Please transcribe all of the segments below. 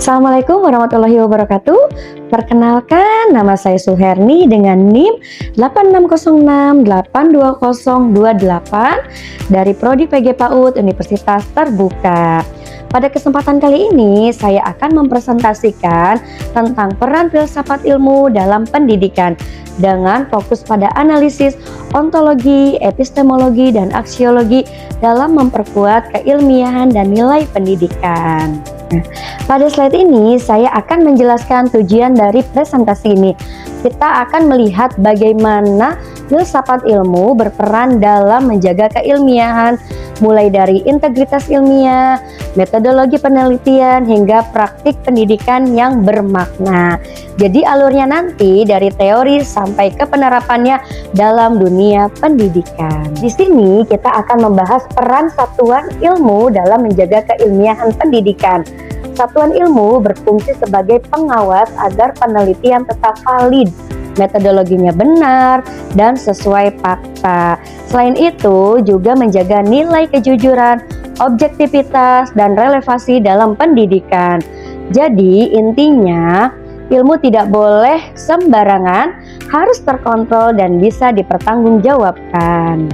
Assalamualaikum warahmatullahi wabarakatuh. Perkenalkan, nama saya Suherni dengan NIM 8606822028 dari Prodi PG PAUD Universitas Terbuka. Pada kesempatan kali ini, saya akan mempresentasikan tentang peran filsafat ilmu dalam pendidikan dengan fokus pada analisis, ontologi, epistemologi, dan aksiologi dalam memperkuat keilmiahan dan nilai pendidikan. Nah, pada slide ini saya akan menjelaskan tujuan dari presentasi ini. Kita akan melihat bagaimana filsafat ilmu berperan dalam menjaga keilmiahan, mulai dari integritas ilmiah, metodologi penelitian, hingga praktik pendidikan yang bermakna. Jadi alurnya nanti dari teori sampai ke penerapannya dalam dunia pendidikan. Di sini kita akan membahas peran satuan ilmu dalam menjaga keilmiahan pendidikan. Satuan ilmu berfungsi sebagai pengawas agar penelitian tetap valid, metodologinya benar, dan sesuai fakta. Selain itu, juga menjaga nilai kejujuran, objektivitas, dan relevansi dalam pendidikan. Jadi, intinya, ilmu tidak boleh sembarangan, harus terkontrol dan bisa dipertanggungjawabkan.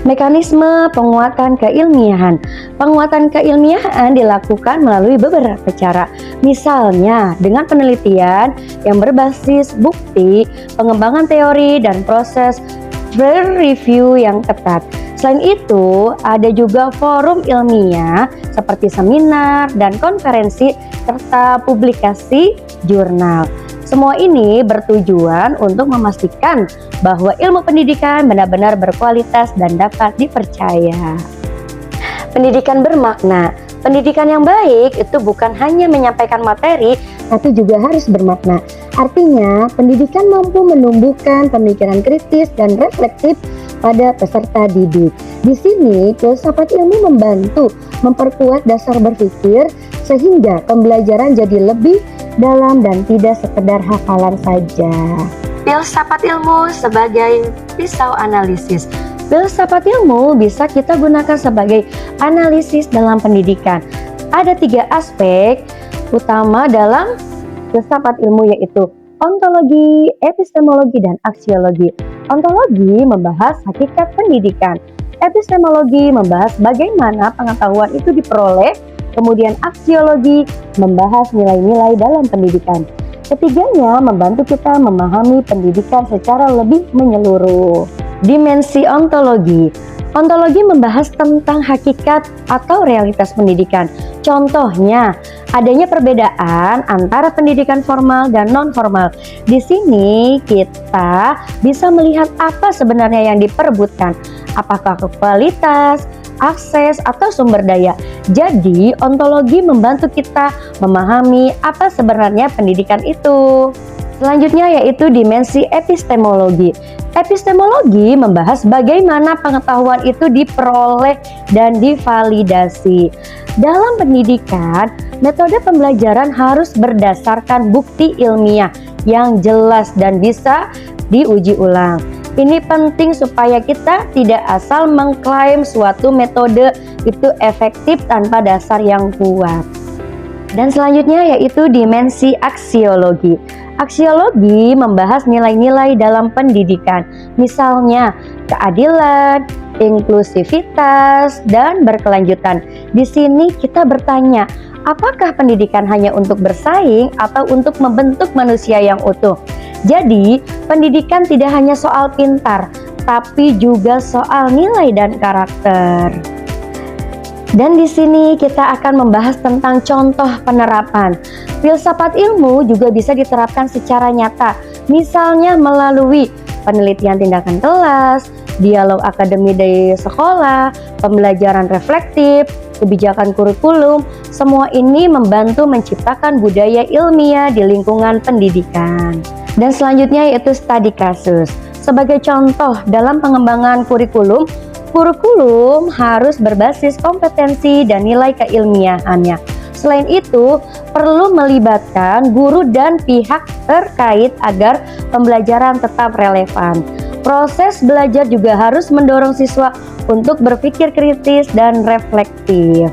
Mekanisme penguatan keilmiahan. Penguatan keilmiahan dilakukan melalui beberapa cara. Misalnya dengan penelitian yang berbasis bukti, pengembangan teori, dan proses peer review yang ketat. Selain itu, ada juga forum ilmiah seperti seminar dan konferensi serta publikasi jurnal. Semua ini bertujuan untuk memastikan bahwa ilmu pendidikan benar-benar berkualitas dan dapat dipercaya. Pendidikan bermakna. Pendidikan yang baik itu bukan hanya menyampaikan materi, tapi juga harus bermakna. Artinya, pendidikan mampu menumbuhkan pemikiran kritis dan reflektif pada peserta didik. Di sini, filsafat ilmu membantu memperkuat dasar berpikir sehingga pembelajaran jadi lebih dalam dan tidak sekedar hafalan saja. Filsafat ilmu sebagai pisau analisis. Filsafat ilmu bisa kita gunakan sebagai analisis dalam pendidikan. Ada 3 aspek utama dalam filsafat ilmu, yaitu ontologi, epistemologi, dan aksiologi. Ontologi membahas hakikat pendidikan. Epistemologi membahas bagaimana pengetahuan itu diperoleh. Kemudian aksiologi membahas nilai-nilai dalam pendidikan. Ketiganya membantu kita memahami pendidikan secara lebih menyeluruh. Dimensi ontologi. Ontologi membahas tentang hakikat atau realitas pendidikan. Contohnya, adanya perbedaan antara pendidikan formal dan non-formal. Di sini kita bisa melihat apa sebenarnya yang diperebutkan. Apakah kualitas, akses, atau sumber daya. Jadi, ontologi membantu kita memahami apa sebenarnya pendidikan itu. Selanjutnya yaitu dimensi epistemologi. Epistemologi membahas bagaimana pengetahuan itu diperoleh dan divalidasi. Dalam pendidikan, metode pembelajaran harus berdasarkan bukti ilmiah yang jelas dan bisa diuji ulang. Ini penting supaya kita tidak asal mengklaim suatu metode itu efektif tanpa dasar yang kuat. Dan selanjutnya yaitu dimensi aksiologi. Aksiologi membahas nilai-nilai dalam pendidikan, misalnya keadilan, inklusivitas, dan berkelanjutan. Di sini kita bertanya, apakah pendidikan hanya untuk bersaing atau untuk membentuk manusia yang utuh? Jadi, pendidikan tidak hanya soal pintar, tapi juga soal nilai dan karakter. Dan di sini kita akan membahas tentang contoh penerapan. Filsafat ilmu juga bisa diterapkan secara nyata, misalnya melalui penelitian tindakan kelas, dialog akademi di sekolah, pembelajaran reflektif, kebijakan kurikulum. Semua ini membantu menciptakan budaya ilmiah di lingkungan pendidikan. Dan selanjutnya yaitu studi kasus. Sebagai contoh dalam pengembangan kurikulum harus berbasis kompetensi dan nilai keilmiahannya. Selain itu, perlu melibatkan guru dan pihak terkait agar pembelajaran tetap relevan. Proses belajar juga harus mendorong siswa untuk berpikir kritis dan reflektif.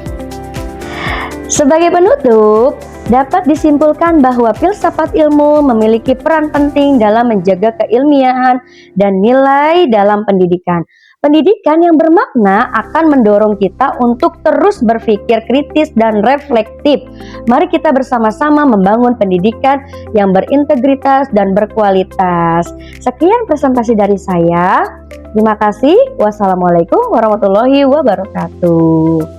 Sebagai penutup, dapat disimpulkan bahwa filsafat ilmu memiliki peran penting dalam menjaga keilmiahan dan nilai dalam pendidikan. Pendidikan yang bermakna akan mendorong kita untuk terus berpikir kritis dan reflektif. Mari kita bersama-sama membangun pendidikan yang berintegritas dan berkualitas. Sekian presentasi dari saya. Terima kasih. Wassalamualaikum warahmatullahi wabarakatuh.